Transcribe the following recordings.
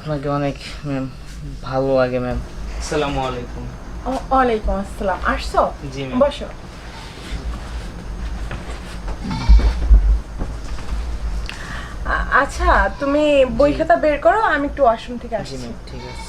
আপনাকে অনেক ম্যাম ভালো লাগে ম্যাম। আসসালামু আলাইকুম। ওয়ালাইকুম আসসালাম। আসছো? জি ম্যাম। বসো। আচ্ছা, তুমি বই খাতা বের করো, আমি একটু ওয়াশরুম থেকে জি আসছি। ম্যাম, ঠিক আছে।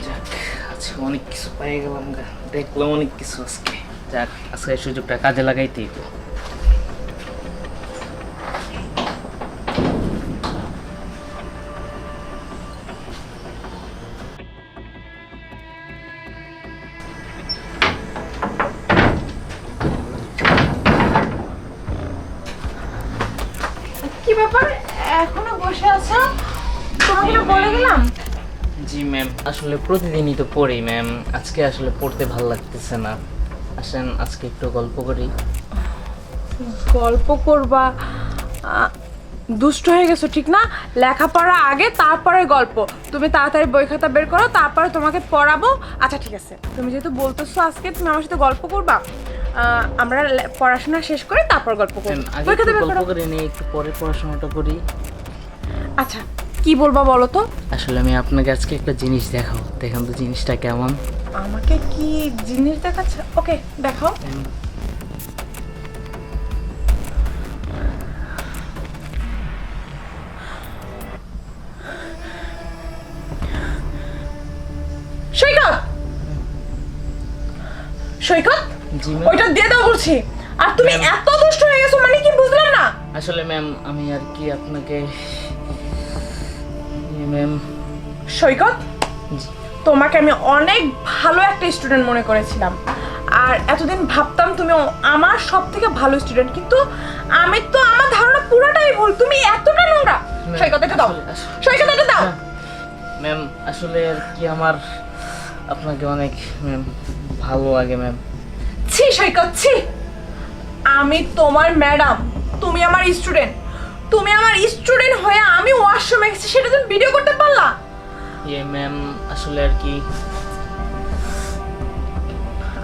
যাক, আজকে অনেক কিছু পেয়ে গেলাম, দেখলাম অনেক কিছু আজকে। যাক, আজকে এই সুযোগটা কাজে লাগাইতেই তো। কি ব্যাপার, এখনো বসে আছো? তোমাকে না বলে গেলাম। জি ম্যাম, আসলে প্রতিদিনই তো পড়ি ম্যাম, আজকে আসলে পড়তে ভালো লাগতেছে না। আসেন আজকে একটু গল্প করি। গল্প করবা? দুষ্ট হয়ে গেছো ঠিক না? লেখাপড়া আগে, তারপরে গল্প। তুমি তাড়াতাড়ি বই খাতা বের করো, তারপরে তোমাকে পড়াবো। আচ্ছা ঠিক আছে, তুমি যেহেতু বলতেছো আজকে তুমি আমার সাথে গল্প করবা, আমরা পড়াশোনা শেষ করে তারপর গল্প করব। ম্যাম, আগে বই খাতা একটু বের গল্প করো। করে নিই, একটু পরে পড়াশোনাটা করি। আচ্ছা, কি বলবা বলো তো? আসলে আমি আপনাকে আজকে একটা জিনিস দেখাবো, দেখেন তো জিনিসটা কেমন। আমাকে কি জিনিস দেখাচ্ছে? ওকে, দেখাও। ম্যাম, সৈকত, সৈকত, জি ম্যাম। ওইটা দিয়ে দাও বলছি। আর তুমি ম্যাম। এত দুষ্ট হয়ে গেছো মানে কি বুঝলাম না। আসলে ম্যাম আমি আর কি আপনাকে ম্যাম। সৈকত, জি। তোমাকে আমি অনেক ভালো একটা স্টুডেন্ট মনে করেছিলাম, আর এতদিন ভাবতাম তুমি আমার সব থেকে ভালো স্টুডেন্ট, কিন্তু আমি তো আমার ধারণা পুরোটাই ভুল। তুমি এতটা নোংরা। সৈকত, এটা দাও। সৈকত, এটা দাও। ম্যাম আসলে আর কি আমার আপনাকে অনেক ম্যাম ভালো লাগে ম্যাম। ছি সৈকত, ছি। আমি তোমার ম্যাডাম, তুমি আমার স্টুডেন্ট। তুমি আমার স্টুডেন্ট হয়ে আমি ওয়াশরুমে গেছি, সেটা তুমি ভিডিও করতে পারলা? ইয়ে ম্যাম আসলে আর কি।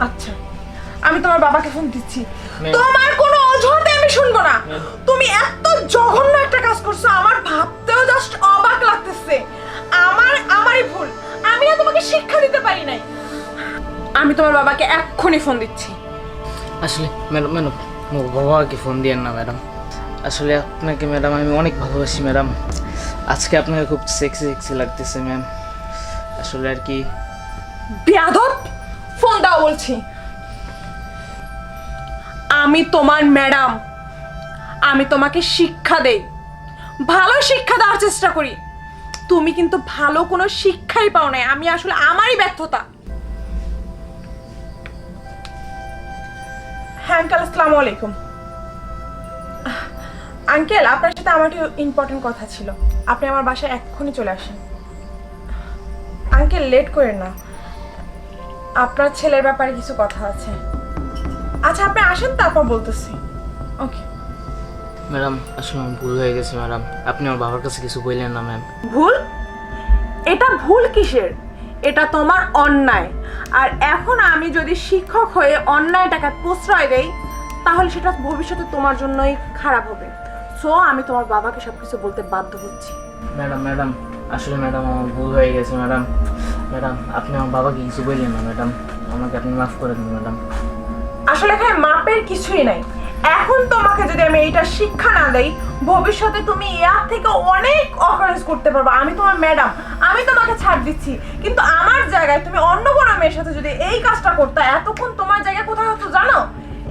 আচ্ছা, আমি তোমার বাবাকে ফোন দিচ্ছি। ম্যাম। তোমার কোনো অজুহাতে আমি শুনবো না। ম্যাম। তুমি এত জঘন্য একটা কাজ করছো, আমার ভাবতেও জাস্ট অবাক লাগতেছে। আমারই ভুল, আমি না তোমাকে শিক্ষা দিতে পারি নাই। আমি তোমার বাবাকে এক্ষুনি ফোন দিচ্ছি। আসলে ম্যাডাম ম্যাডাম বাবাকে ফোন দিয়েন না ম্যাডাম। আসলে আপনাকে ম্যাডাম আমি অনেক ভালোবাসি ম্যাডাম। আজকে আপনাকে খুব সেক্সি সেক্সি লাগতেছে ম্যাম। আসলে আর কি। বেয়াদব, ফোন দাও বলছি। আমি তোমার ম্যাডাম, আমি তোমাকে শিক্ষা দেই, ভালো শিক্ষা দেওয়ার চেষ্টা করি। তুমি কিন্তু ভালো কোনো শিক্ষাই পাও নাই। আমি আসলে আমারই ব্যর্থতা। হ্যাঁ আঙ্কেল, আসসালামু আলাইকুম। আঙ্কেল, আপনার সাথে আমার একটু ইম্পর্টেন্ট কথা ছিল। আপনি আমার বাসায় এক্ষুনি চলে আসেন। আঙ্কেল, লেট করেন না, আপনার ছেলের ব্যাপারে কিছু কথা আছে। আচ্ছা আপনি আসেন, তারপর বলতেছি। ওকে। ম্যাডাম আসলে আমার ভুল হয়ে গেছে ম্যাডাম, আপনি আমার বাবার কাছে কিছু বললেন না ম্যাম। ভুল? এটা ভুল কিসের? এটা তোমার অন্যায়। আর এখন আমি যদি শিক্ষক হয়ে অন্যায়টাকে প্রশ্রয় দেই, তাহলে সেটা ভবিষ্যতে তোমার জন্যই খারাপ হবে। সো আমি তোমার বাবাকে সবকিছু বলতে বাধ্য হচ্ছি। ম্যাডাম ম্যাডাম আসলে ম্যাডাম আমার ভুল হয়ে গেছে ম্যাডাম। ম্যাডাম আপনি আমার বাবাকে কিছু বললেন না ম্যাডাম, আমাকে আপনি মাফ করে দিন ম্যাডাম। আসলে এখানে মাপের কিছুই নাই। এখন তোমাকে যদি আমি এইটা শিক্ষা না দেই, ভবিষ্যতে তুমি এর থেকে অনেক অকারেন্স করতে পারবে। আমি তোমার ম্যাডাম, আমি তোমাকে ছাড় দিচ্ছি, কিন্তু আমার জায়গায় তুমি অন্য কোনো মেয়ের সাথে যদি এই কাজটা করতে, এতক্ষণ তোমার জায়গায় কোথায় হতো জানো?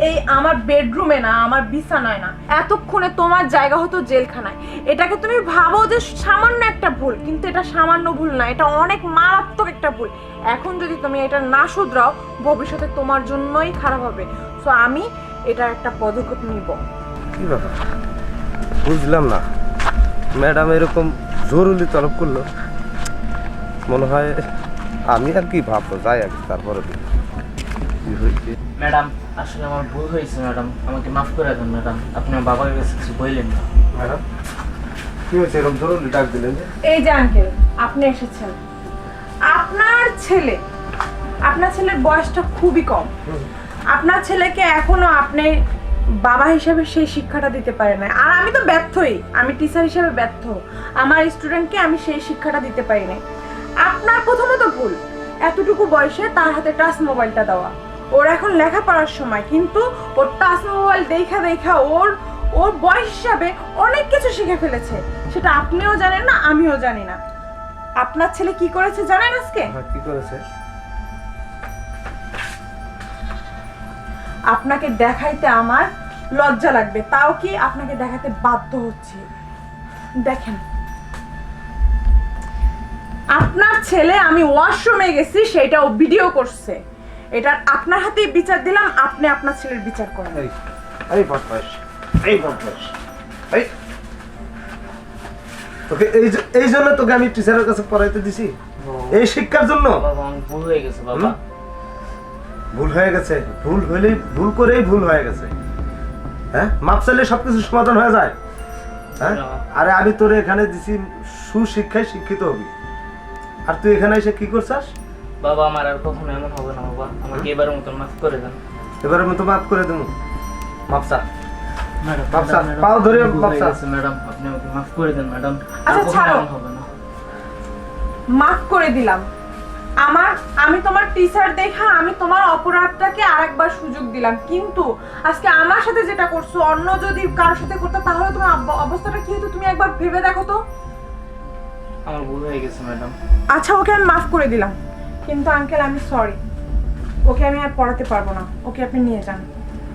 এই আমার বেডরুমে না, আমার বিছানায় না, এতক্ষণে তোমার জায়গা হতো জেলখানায়। এটাকে তুমি ভাবো যে সামান্য একটা ভুল, কিন্তু এটা সামান্য ভুল না, এটা অনেক মারাত্মক একটা ভুল। এখন যদি তুমি এটা না শুধরাও, ভবিষ্যতে তোমার জন্যই খারাপ হবে। সো আমি এটার একটা পদক্ষেপ নিব। কি ব্যাপার বুঝলাম না। ম্যাডাম এরকম জরুরি তলব করলো, মনে হয় আমি আর কি ভাববো, যাই আগে তারপরে দেখি কি হয়েছে। ম্যাডাম আসলে আমার ভুল হয়েছে ম্যাডাম, আমাকে মাফ করে দেন ম্যাডাম। আপনি আমার বাবার কাছে কিছু বললেন না। ম্যাডাম কি হয়েছে, এরকম জরুরি ডাক দিলেন যে? এই যে আঙ্কেল, আপনি এসেছেন। আপনার ছেলের বয়সটা খুবই কম। আপনার ছেলেকে এখনো আপনি বাবা হিসেবে সেই শিক্ষাটা দিতে পারে না। আর আমি তো ব্যর্থই, আমি টিচার হিসেবে ব্যর্থ। আমার স্টুডেন্টকে আমি সেই শিক্ষাটা দিতে পারি না। আপনার প্রথমত ভুল এতটুকু বয়সে তার হাতে টাচ মোবাইলটা দেওয়া। ওর এখন লেখাপড়ার সময়, কিন্তু ওর টাচ মোবাইল দেখা ওর বয়স হিসাবে অনেক কিছু শিখে ফেলেছে। সেটা আপনিও জানেন না, আমিও জানি না। আপনার ছেলে কি করেছে জানেন আজকে? হ্যাঁ, কি করেছে? আপনাকে দেখাইতে আমার লজ্জা লাগবে, তাও কি আপনাকে দেখাতে বাধ্য হচ্ছে। দেখেন, আপনার ছেলে, আমি ওয়াশরুমে গেছি সেটাও ভিডিও করছে। এটা আপনার হাতেই বিচার দিলাম, আপনি আপনার ছেলের বিচার করেন। এই বদমাশ, এই বদমাশ, এই তোকে এই জন্য তোকে আমি টিচারের কাছে পড়াইতে দিছি, এই শিক্ষার জন্য। বাবা আমার ভুল হয়ে গেছে বাবা। ভুল হয়ে গেছে, ভুল হইলেই ভুল করেই ভুল হয়ে গেছে। হ্যাঁ, মাপ চাইলে সবকিছু সমাধান হয়ে যায়। হ্যাঁ, আরে আমি তোরে এখানে দিছি সুশিক্ষায় শিক্ষিত হবি, আর তুই এখানে এসে কি করছাস? বাবা আমার আর কখনো এমন হবে না বাবা, আমাকে এবারের মতো মাফ করে দেন। এবারে মতো মাফ করে দেবো। মাপ চা, ম্যাডাম মাপ চা, পাও ধরে মাপ চা। ম্যাডাম আপনি আমাকে মাফ করে দেন ম্যাডাম। আচ্ছা, ছাড়ো। হবে না। মাফ করে দিলাম। আমি তোমার টিচার দেখা আমি তোমার অপরাধটাকে আরেকবার সুযোগ দিলাম, কিন্তু আজকে আমার সাথে যেটা করছো, অন্য যদি কারোর সাথে করতে তাহলে তোমার অবস্থাটা কি হতো তুমি একবার ভেবে দেখো তো। আমার ভুল হয়ে গেছে ম্যাডাম। আচ্ছা, ওকে আমি মাফ করে দিলাম, কিন্তু আঙ্কেল আমি সরি, ওকে আমি আর পড়াতে পারবো না। ওকে আপনি নিয়ে যান।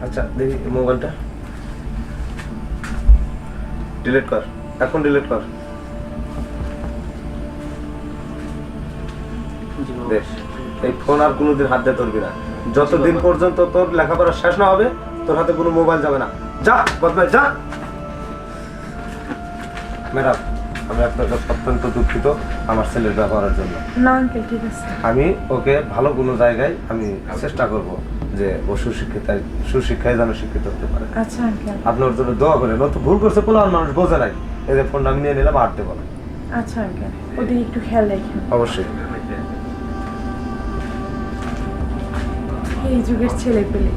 আচ্ছা দেখি মোবাইলটা ডিলিট কর, এখন ডিলিট কর। জি বাবা। বেশ, এই ফোন আর কোনোদিন হাত দিয়ে ধরবি না। যতদিন পর্যন্ত তোর লেখাপড়া শেষ না হবে, তোর হাতে কোনো মোবাইল যাবে না। যা বদমাই, যা। ম্যাডাম, আমি আপনার কাছে অত্যন্ত দুঃখিত আমার ছেলের ব্যবহারের জন্য। না আঙ্কেল, ঠিক আছে। আমি ওকে ভালো কোনো জায়গায় আমি চেষ্টা করব যে ও সুশিক্ষায় যেন শিক্ষিত হতে পারে। আচ্ছা আঙ্কেল। আপনার জন্য দোয়া করে, নত ভুল করছে কোনো আর মানুষ বোঝে নাই। এই যে ফোনটা আমি নিয়ে নিলাম, আটতে বলে। আচ্ছা আঙ্কেল, ওদের একটু খেয়াল রাখেন। অবশ্যই। এই যুগের ছেলে পেলে